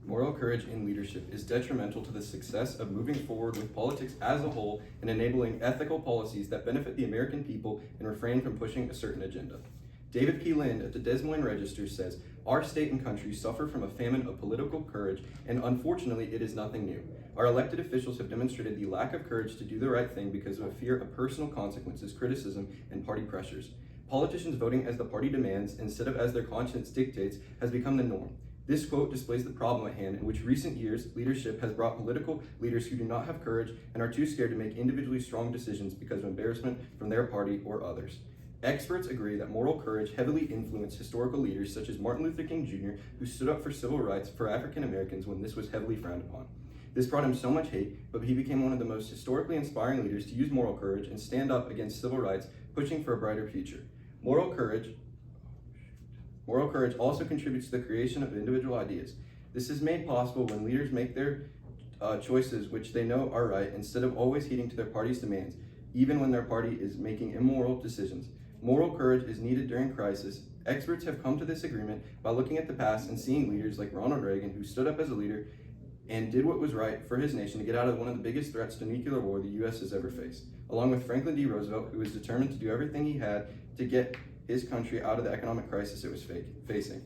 Moral courage in leadership is detrimental to the success of moving forward with politics as a whole and enabling ethical policies that benefit the American people and refrain from pushing a certain agenda. David P. Lind at the Des Moines Register says, "Our state and country suffer from a famine of political courage, and unfortunately it is nothing new. Our elected officials have demonstrated the lack of courage to do the right thing because of a fear of personal consequences, criticism, and party pressures. Politicians voting as the party demands instead of as their conscience dictates has become the norm." This quote displays the problem at hand, in which recent years leadership has brought political leaders who do not have courage and are too scared to make individually strong decisions because of embarrassment from their party or others. Experts agree that moral courage heavily influenced historical leaders such as Martin Luther King Jr., who stood up for civil rights for African Americans when this was heavily frowned upon. This brought him so much hate, but he became one of the most historically inspiring leaders to use moral courage and stand up against civil rights, pushing for a brighter future. Moral courage also contributes to the creation of individual ideas. This is made possible when leaders make their choices which they know are right instead of always heeding to their party's demands, even when their party is making immoral decisions. Moral courage is needed during crisis. Experts have come to this agreement by looking at the past and seeing leaders like Ronald Reagan, who stood up as a leader and did what was right for his nation to get out of one of the biggest threats to nuclear war the U.S. has ever faced, along with Franklin D. Roosevelt, who was determined to do everything he had to get his country out of the economic crisis it was facing.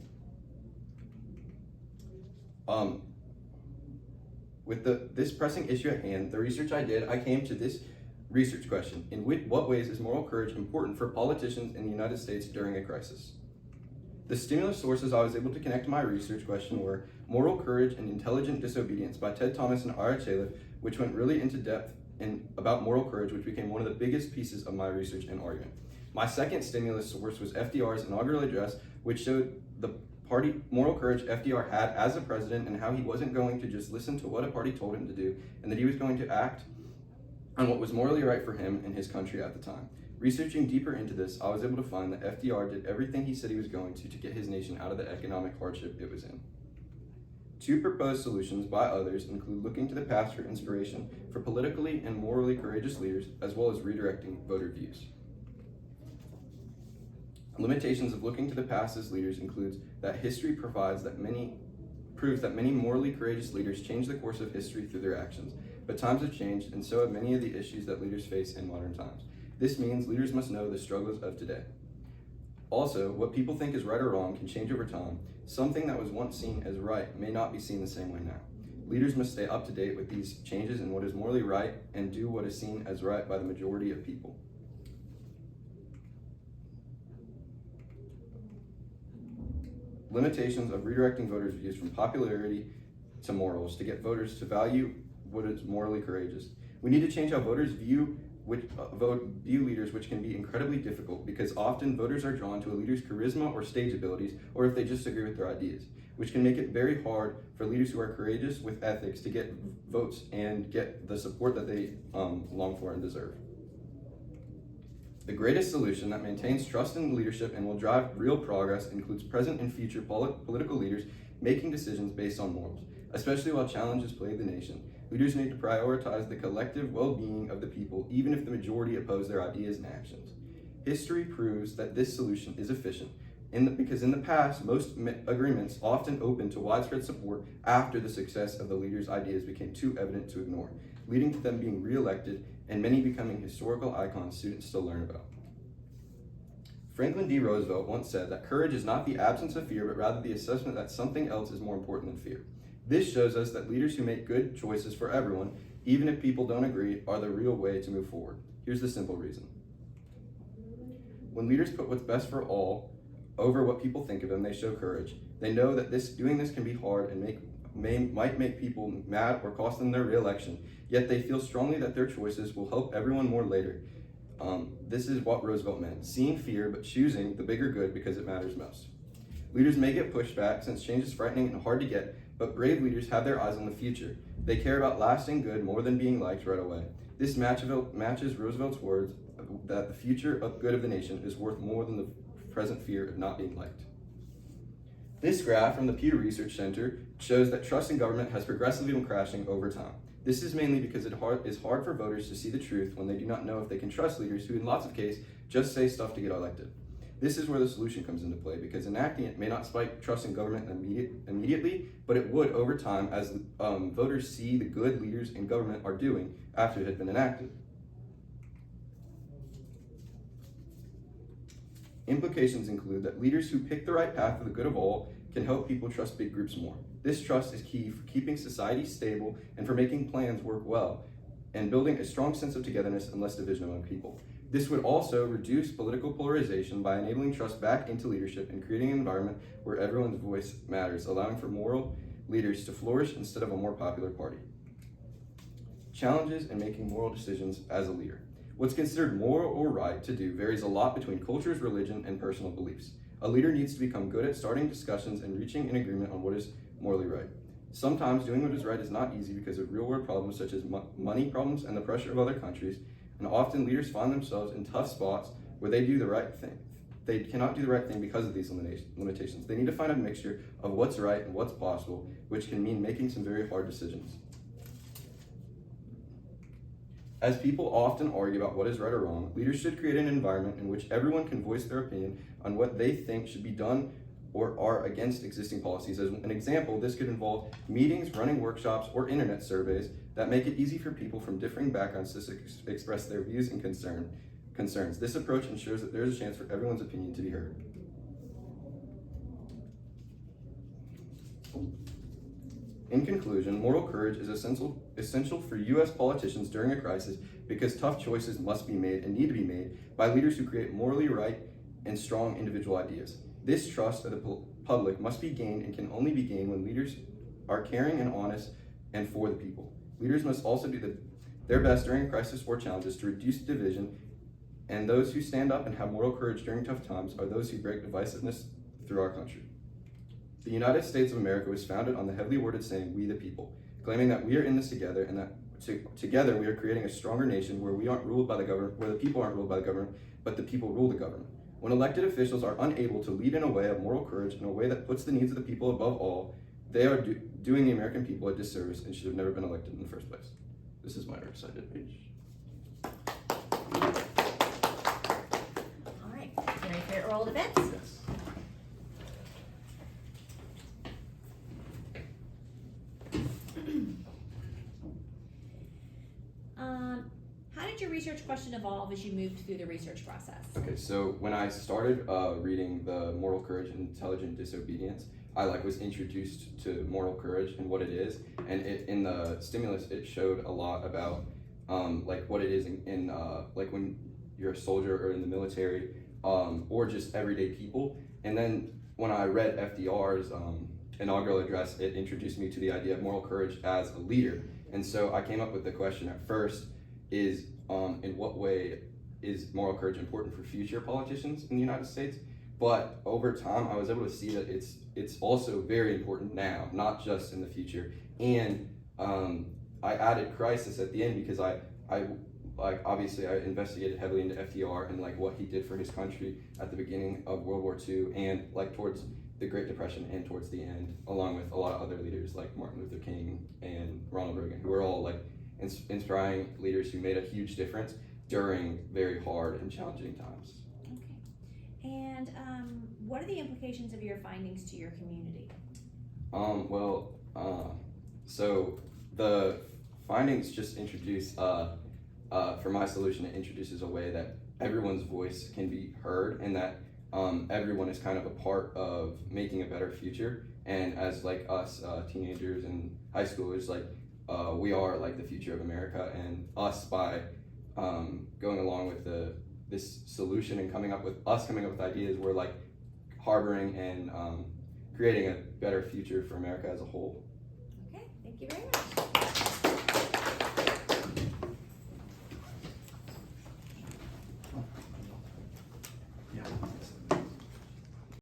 With this pressing issue at hand, the research I came to this research question: in what ways is moral courage important for politicians in the United States during a crisis? The stimulus sources I was able to connect to my research question were Moral Courage and Intelligent Disobedience by Ted Thomas and Ira Chaleff, which went really into depth about moral courage, which became one of the biggest pieces of my research and argument. My second stimulus source was FDR's inaugural address, which showed the moral courage FDR had as a president and how he wasn't going to just listen to what a party told him to do, and that he was going to act on what was morally right for him and his country at the time. Researching deeper into this, I was able to find that FDR did everything he said he was going to get his nation out of the economic hardship it was in. Two proposed solutions by others include looking to the past for inspiration for politically and morally courageous leaders, as well as redirecting voter views. Limitations of looking to the past as leaders includes that history proves that many morally courageous leaders change the course of history through their actions, but times have changed, and so have many of the issues that leaders face in modern times. This means leaders must know the struggles of today. Also, what people think is right or wrong can change over time. Something that was once seen as right may not be seen the same way now. Leaders must stay up to date with these changes in what is morally right and do what is seen as right by the majority of people. Limitations of redirecting voters' views from popularity to morals to get voters to value what is morally courageous. We need to change how voters view leaders, which can be incredibly difficult because often voters are drawn to a leader's charisma or stage abilities, or if they just agree with their ideas, which can make it very hard for leaders who are courageous with ethics to get votes and get the support that they long for and deserve. The greatest solution that maintains trust in leadership and will drive real progress includes present and future political leaders making decisions based on morals, especially while challenges plague the nation. Leaders need to prioritize the collective well-being of the people, even if the majority oppose their ideas and actions. History proves that this solution is efficient, because in the past, most agreements often opened to widespread support after the success of the leaders' ideas became too evident to ignore, leading to them being re-elected and many becoming historical icons students still learn about. Franklin D. Roosevelt once said that courage is not the absence of fear, but rather the assessment that something else is more important than fear. This shows us that leaders who make good choices for everyone, even if people don't agree, are the real way to move forward. Here's the simple reason. When leaders put what's best for all over what people think of them, they show courage. They know that doing this can be hard and might make people mad or cost them their re-election, yet they feel strongly that their choices will help everyone more later. This is what Roosevelt meant: seeing fear, but choosing the bigger good because it matters most. Leaders may get pushed back since change is frightening and hard to get, but brave leaders have their eyes on the future. They care about lasting good more than being liked right away. This matches Roosevelt's words that the future of good of the nation is worth more than the present fear of not being liked. This graph from the Pew Research Center shows that trust in government has progressively been crashing over time. This is mainly because it is hard for voters to see the truth when they do not know if they can trust leaders who in lots of cases just say stuff to get elected. This is where the solution comes into play, because enacting it may not spike trust in government immediately, but but it would over time as voters see the good leaders in government are doing after it had been enacted. Implications include that leaders who pick the right path for the good of all can help people trust big groups more. This trust is key for keeping society stable and for making plans work well and building a strong sense of togetherness and less division among people. This would also reduce political polarization by enabling trust back into leadership and creating an environment where everyone's voice matters, allowing for moral leaders to flourish instead of a more popular party. Challenges in making moral decisions as a leader. What's considered moral or right to do varies a lot between cultures, religion, and personal beliefs. A leader needs to become good at starting discussions and reaching an agreement on what is morally right. Sometimes doing what is right is not easy because of real-world problems such as money problems and the pressure of other countries, and often leaders find themselves in tough spots where they do the right thing. They cannot do the right thing because of these limitations. They need to find a mixture of what's right and what's possible, which can mean making some very hard decisions. As people often argue about what is right or wrong, leaders should create an environment in which everyone can voice their opinion on what they think should be done or are against existing policies. As an example, this could involve meetings, running workshops, or internet surveys that make it easy for people from differing backgrounds to express their views and concerns. This approach ensures that there is a chance for everyone's opinion to be heard. In conclusion, moral courage is essential for U.S. politicians during a crisis because tough choices must be made and need to be made by leaders who create morally right and strong individual ideas. This trust of the public must be gained and can only be gained when leaders are caring and honest and for the people. Leaders must also do their best during a crisis or challenges to reduce division, and those who stand up and have moral courage during tough times are those who break divisiveness through our country. The United States of America was founded on the heavily worded saying, "We the people," claiming that we are in this together and that together we are creating a stronger nation where we aren't ruled by the government, where the people aren't ruled by the government, but the people rule the government. When elected officials are unable to lead in a way of moral courage, in a way that puts the needs of the people above all, they are doing the American people a disservice and should have never been elected in the first place. This is my recited page. All right, you ready for your oral defense? Yes. How did your research question evolve as you moved through the research process? Okay, so when I started reading the Moral Courage and Intelligent Disobedience, I was introduced to moral courage and what it is, and in the stimulus it showed a lot about what it is in when you're a soldier or in the military or just everyday people. And then when I read FDR's inaugural address, it introduced me to the idea of moral courage as a leader. And so I came up with the question at first is in what way is moral courage important for future politicians in the United States? But over time, I was able to see that it's also very important now, not just in the future. And I added crisis at the end because I obviously I investigated heavily into FDR and what he did for his country at the beginning of World War II and towards the Great Depression and towards the end, along with a lot of other leaders like Martin Luther King and Ronald Reagan, who were all inspiring leaders who made a huge difference during very hard and challenging times. Okay. And what are the implications of your findings to your community? So the findings just introduce, for my solution, it introduces a way that everyone's voice can be heard and that everyone is kind of a part of making a better future. And as us teenagers and high schoolers, we are the future of America, and us by going along with this solution and coming up with ideas, we're harboring and creating a better future for America as a whole. Okay, thank you very much.